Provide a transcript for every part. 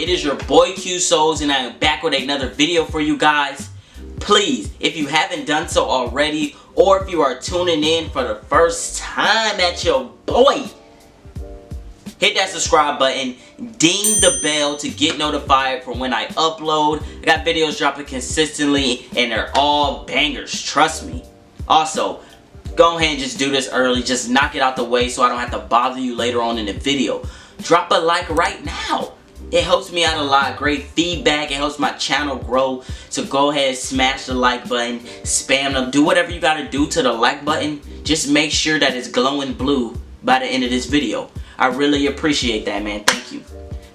It is your boy Q Souls, and I am back with another video for you guys. Please, if you haven't done so already, or if you are tuning in for the first time at your boy, hit that subscribe button, ding the bell to get notified from when I upload. I got videos dropping consistently, and they're all bangers, trust me. Also, go ahead and just do this early, just knock it out the way so I don't have to bother you later on in the video. Drop a like right now. It helps me out a lot. Great feedback. It helps my channel grow. So go ahead, smash the like button, spam them, do whatever you gotta do to the like button. Just make sure that it's glowing blue by the end of this video. I really appreciate that, man. Thank you.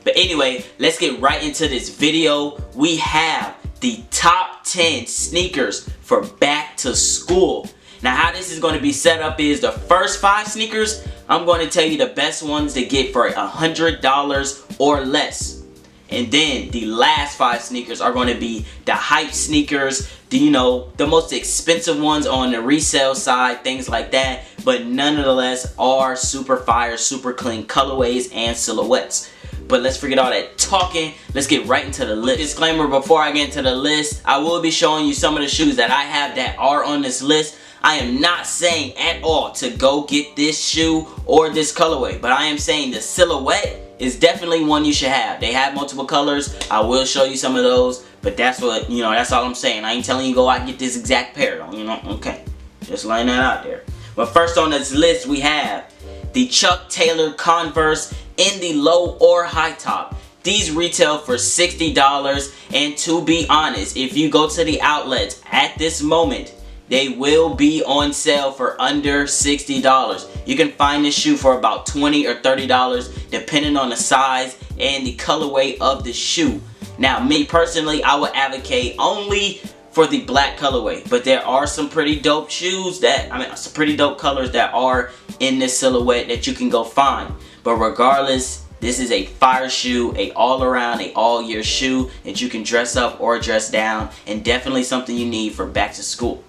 But anyway, let's get right into this video. We have the top 10 sneakers for back to school. Now, how this is going to be set up is the first 5 sneakers, I'm going to tell you the best ones to get for $100 or less. And then the last 5 sneakers are going to be the hype sneakers, the most expensive ones on the resale side, things like that. But nonetheless are super fire, super clean colorways and silhouettes. But let's forget all that talking. Let's get right into the list. Disclaimer before I get into the list, I will be showing you some of the shoes that I have that are on this list. I am not saying at all to go get this shoe or this colorway, but I am saying the silhouette is definitely one you should have. They have multiple colors. I will show you some of those, but that's what, that's all I'm saying. I ain't telling you go out and get this exact pair, okay. Just laying that out there. But first on this list, we have the Chuck Taylor Converse in the low or high top. These retail for $60, and to be honest, if you go to the outlets at this moment, they will be on sale for under $60. You can find this shoe for about $20 or $30 depending on the size and the colorway of the shoe. Now, me personally, I would advocate only for the black colorway, but there are some pretty dope shoes some pretty dope colors that are in this silhouette that you can go find. But regardless, this is a fire shoe, a all-around, a all-year shoe that you can dress up or dress down, and definitely something you need for back to school.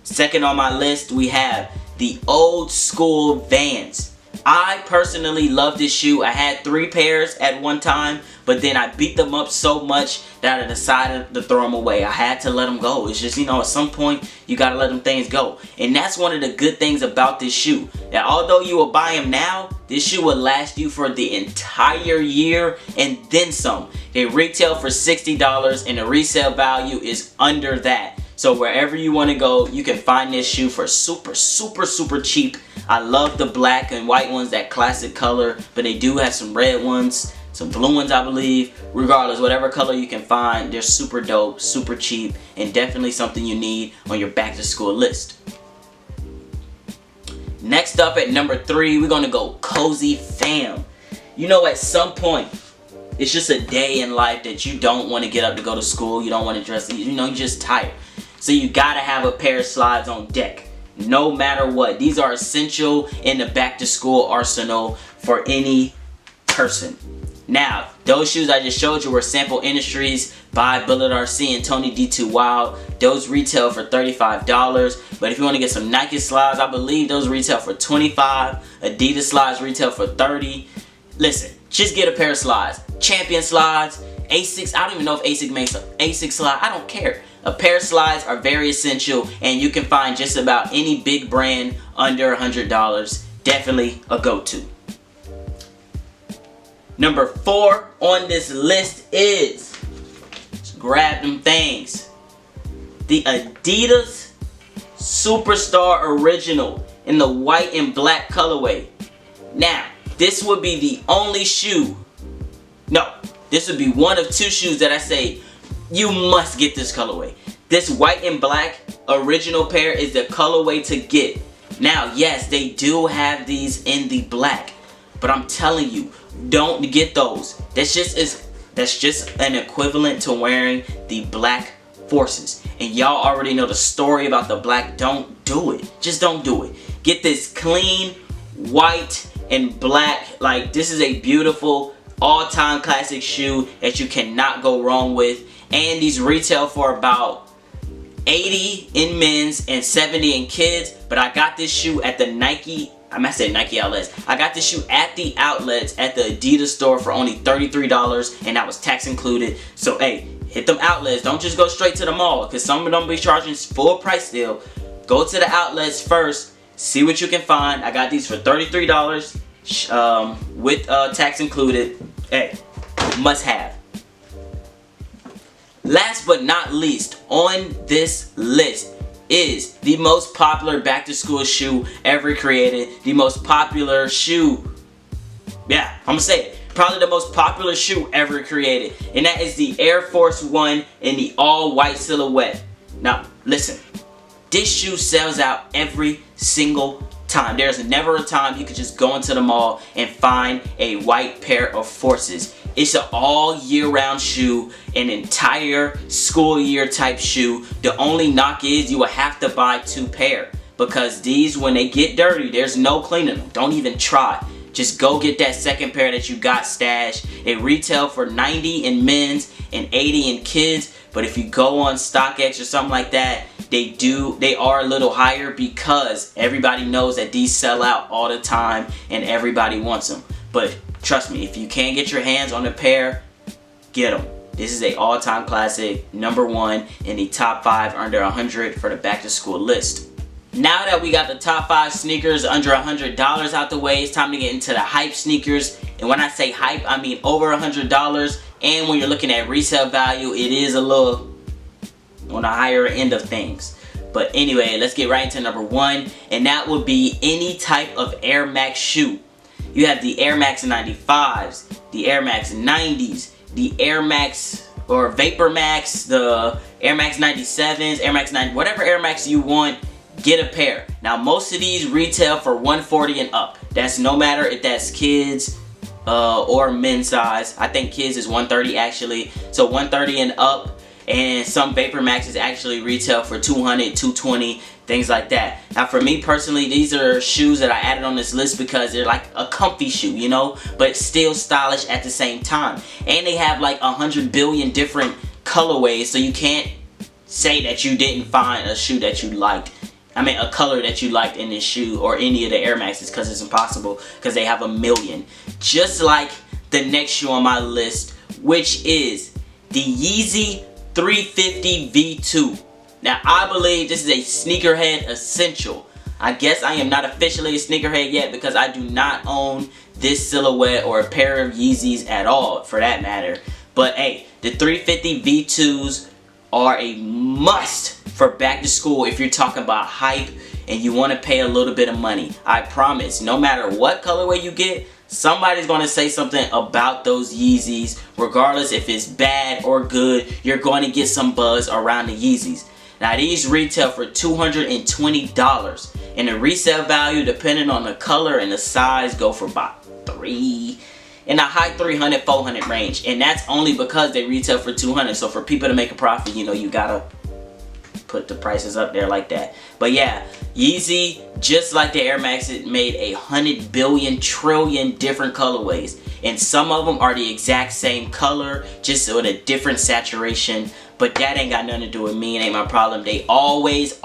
Second on my list, we have the old school Vans. I personally love this shoe. I had 3 pairs at one time, but then I beat them up so much that I decided to throw them away. I had to let them go. It's just, at some point, you gotta let them things go. And that's one of the good things about this shoe. That although you will buy them now, this shoe will last you for the entire year and then some. They retail for $60 and the resale value is under that. So wherever you want to go, you can find this shoe for super, super, super cheap. I love the black and white ones, that classic color, but they do have some red ones, some blue ones, I believe. Regardless, whatever color you can find, they're super dope, super cheap, and definitely something you need on your back to school list. Next up at number 3, we're going to go Cozy Fam. At some point, it's just a day in life that you don't want to get up to go to school. You don't want to dress, you're just tired. So you gotta have a pair of slides on deck, no matter what. These are essential in the back to school arsenal for any person. Now, those shoes I just showed you were Sample Industries by Billet RC and Tony D2 Wild. Those retail for $35. But if you want to get some Nike slides, I believe those retail for $25. Adidas slides retail for $30. Listen, just get a pair of slides. Champion slides, Asics. I don't even know if Asics makes an Asics slide. I don't care. A pair of slides are very essential, and you can find just about any big brand under $100. Definitely a go-to. Number 4 on this list is, let's grab them things, the Adidas Superstar Original in the white and black colorway. Now, this would be the only shoe, this would be one of 2 shoes that I say you must get this colorway. This white and black original pair is the colorway to get. Now, yes, they do have these in the black, but I'm telling you, don't get those. That's just an equivalent to wearing the black Forces. And y'all already know the story about the black. Don't do it. Just don't do it. Get this clean white and black. Like, this is a beautiful all-time classic shoe that you cannot go wrong with. And these retail for about $80 in men's and $70 in kids. But I got this shoe at the Nike I said Nike outlets. I got this shoe at the outlets at the Adidas store for only $33, and that was tax included. So hey, hit them outlets. Don't just go straight to the mall, because some of them be charging full price still. Go to the outlets first, see what you can find. I got these for $33 with tax included. Hey, must have. Last but not least on this list is the most popular back to school shoe ever created. The most popular shoe, yeah, I'm gonna say it, probably the most popular shoe ever created, and that is the Air Force One in the all white silhouette. Now listen, this shoe sells out every single time. There's never a time you could just go into the mall and find a white pair of Forces. It's an all year round shoe, an entire school year type shoe. The only knock is you will have to buy 2 pair, because these, when they get dirty, there's no cleaning them. Don't even try. Just go get that second pair that you got stashed. It retail for $90 in men's and $80 in kids, but if you go on StockX or something like that, they are a little higher, because everybody knows that these sell out all the time and everybody wants them. But trust me, if you can't get your hands on a pair, get them. This is a all-time classic, #1 in the top 5 under 100 for the back to school list. Now that we got the top 5 sneakers under $100 out the way, it's time to get into the hype sneakers. And when I say hype, I mean over $100. And when you're looking at resale value, it is a little on the higher end of things. But anyway, let's get right into #1, and that would be any type of Air Max shoe. You have the Air Max 95s, the Air Max 90s, the Air Max or Vapor Max, the Air Max 97s, Air Max 90, whatever Air Max you want, get a pair. Now most of these retail for $140 and up. That's no matter if that's kids or men's size. I think kids is $130 actually. So $130 and up. And some Vapor Maxes actually retail for $200, $220, things like that. Now for me personally, these are shoes that I added on this list because they're like a comfy shoe, you know, but still stylish at the same time. And they have like 100 billion different colorways, so you can't say that you didn't find a shoe that you liked. I mean a color that you liked in this shoe or any of the Air Maxes, because it's impossible, because they have a million. Just like the next shoe on my list, which is the Yeezy 350 V2. Now I believe this is a sneakerhead essential. I guess I am not officially a sneakerhead yet, because I do not own this silhouette or a pair of Yeezys at all for that matter. But hey, the 350 V2s are a must for back to school if you're talking about hype and you want to pay a little bit of money. I promise, no matter what colorway you get, somebody's going to say something about those Yeezys. Regardless if it's bad or good, you're going to get some buzz around the Yeezys. Now these retail for $220, and the resale value, depending on the color and the size, go for about $300 in the high $300, $400 range. And that's only because they retail for $200. So for people to make a profit, you know, you gotta put the prices up there like that. But yeah, Yeezy, just like the Air Max, it made 100 billion trillion different colorways, and some of them are the exact same color, just with a different saturation. But that ain't got nothing to do with me, and ain't my problem. They always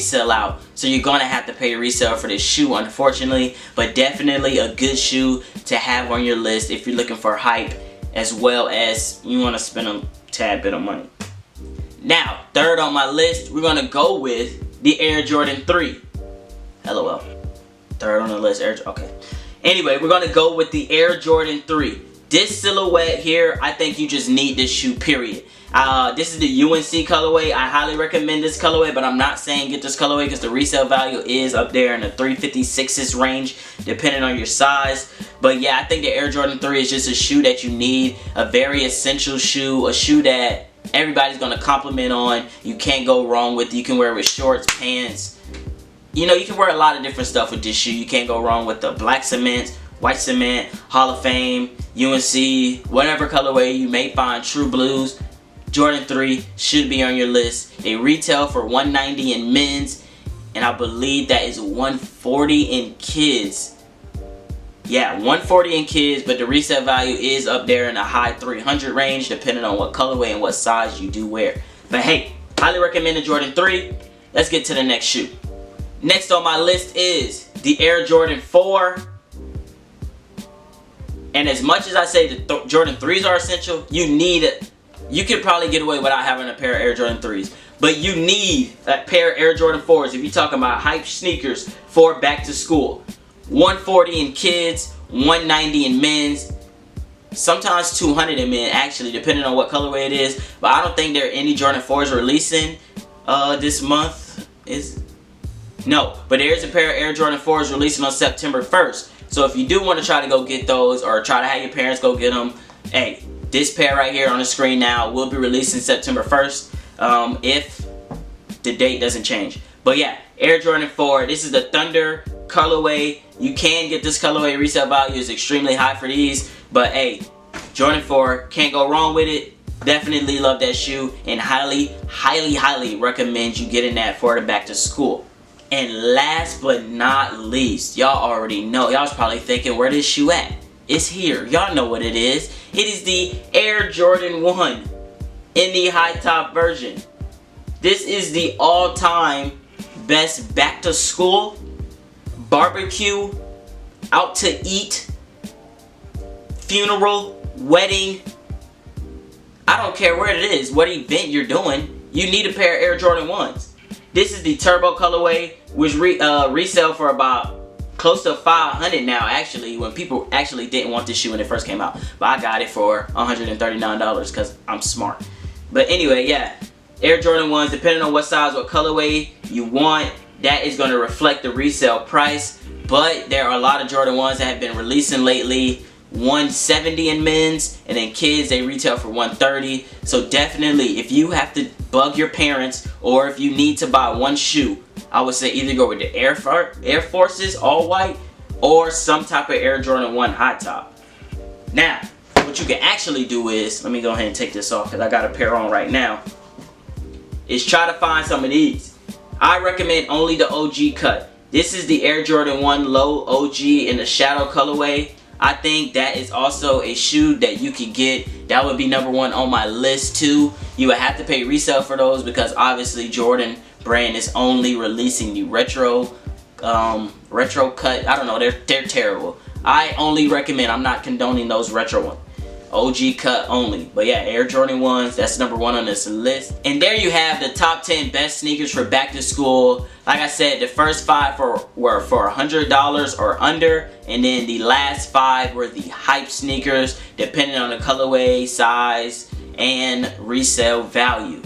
sell out, so you're gonna have to pay resale for this shoe, unfortunately. But definitely a good shoe to have on your list if you're looking for hype, as well as you want to spend a tad bit of money. Now, third on my list, we're gonna go with the Air Jordan 3. LOL. Third on the list, okay. Anyway, we're gonna go with the Air Jordan 3. This silhouette here, I think you just need this shoe, period. This is the UNC colorway. I highly recommend this colorway, but I'm not saying get this colorway because the resale value is up there in the 356s range, depending on your size. But yeah, I think the Air Jordan 3 is just a shoe that you need, a very essential shoe, a shoe that everybody's gonna compliment on. You can't go wrong with it. You can wear it with shorts, pants. You know, you can wear a lot of different stuff with this shoe. You can't go wrong with the black cement, white cement, Hall of Fame, UNC, whatever colorway you may find, True Blues. Jordan 3 should be on your list. They retail for $190 in men's, and I believe that is $140 in kids. Yeah, $140 in kids, but the resale value is up there in the high 300 range, depending on what colorway and what size you do wear. But hey, highly recommend the Jordan 3. Let's get to the next shoe. Next on my list is the Air Jordan 4. And as much as I say the Jordan 3s are essential, you could probably get away without having a pair of Air Jordan 3s. But you need a pair of Air Jordan 4s if you're talking about hype sneakers for back to school. $140 in kids, $190 in men's, sometimes $200 in men actually, depending on what colorway it is. But I don't think there are any Jordan 4s releasing this month. No, but there's a pair of Air Jordan 4s releasing on September 1st. So if you do want to try to go get those, or try to have your parents go get them, hey, this pair right here on the screen now will be releasing September 1st. If the date doesn't change. But yeah, Air Jordan 4, this is the Thunder colorway. You can get this colorway. Resale value is extremely high for these, but hey, Jordan 4, can't go wrong with it. Definitely love that shoe, and highly recommend you getting that for the back to school. And last but not least, y'all already know, y'all's probably thinking, where this shoe at? It's here. Y'all know what it is. It is the Air Jordan 1 in the high top version. This is the all-time best back to school, barbecue, out to eat, funeral, wedding. I don't care where it is, what event you're doing, you need a pair of Air Jordan 1s. This is the turbo colorway, which resell for about close to $500 now, actually, when people actually didn't want this shoe when it first came out. But I got it for $139 because I'm smart. But anyway, yeah, Air Jordan 1s, depending on what size, what colorway you want, that is going to reflect the resale price. But there are a lot of Jordan 1s that have been releasing lately. $170 in men's, and then kids, they retail for $130. So definitely, if you have to bug your parents, or if you need to buy one shoe, I would say either go with the Air Forces all white, or some type of Air Jordan 1 high top. Now, what you can actually do is, let me go ahead and take this off because I got a pair on right now, is try to find some of these. I recommend only the OG cut. This is the Air Jordan 1 Low OG in the shadow colorway. I think that is also a shoe that you could get. That would be #1 on my list too. You would have to pay resale for those because obviously Jordan brand is only releasing the retro cut. I don't know, they're terrible. I only recommend, I'm not condoning those retro ones. OG cut only. But yeah, Air Jordan 1s, that's #1 on this list. And there you have the top 10 best sneakers for back to school. Like I said, the first 5 were for $100 or under, and then the last 5 were the hype sneakers, depending on the colorway, size, and resale value.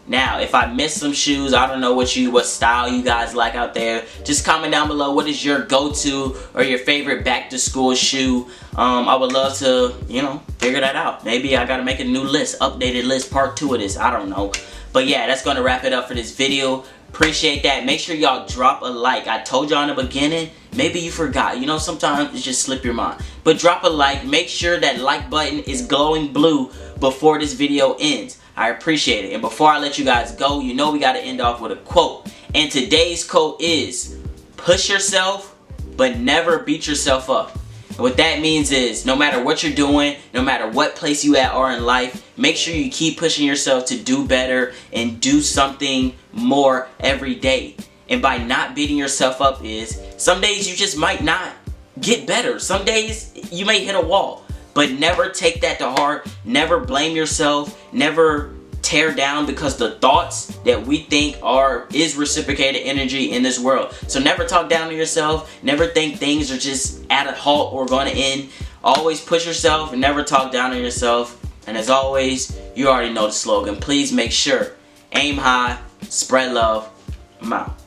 Now, if I missed some shoes, I don't know what style you guys like out there. Just comment down below, what is your go-to or your favorite back to school shoe? I would love to, figure that out. Maybe I gotta make a new list, updated list, part 2 of this, I don't know. But yeah, that's gonna wrap it up for this video. Appreciate that. Make sure y'all drop a like. I told y'all in the beginning, maybe you forgot. Sometimes it just slip your mind. But drop a like. Make sure that like button is glowing blue before this video ends. I appreciate it. And before I let you guys go, we got to end off with a quote. And today's quote is, push yourself, but never beat yourself up. And what that means is, no matter what you're doing, no matter what place you are in life, make sure you keep pushing yourself to do better and do something more every day. And by not beating yourself up is, some days you just might not get better. Some days you may hit a wall. But never take that to heart. Never blame yourself. Never tear down because the thoughts that we think is reciprocated energy in this world. So never talk down to yourself. Never think things are just at a halt or going to end. Always push yourself and never talk down on yourself. And as always, you already know the slogan. Please make sure, aim high, spread love. I'm out.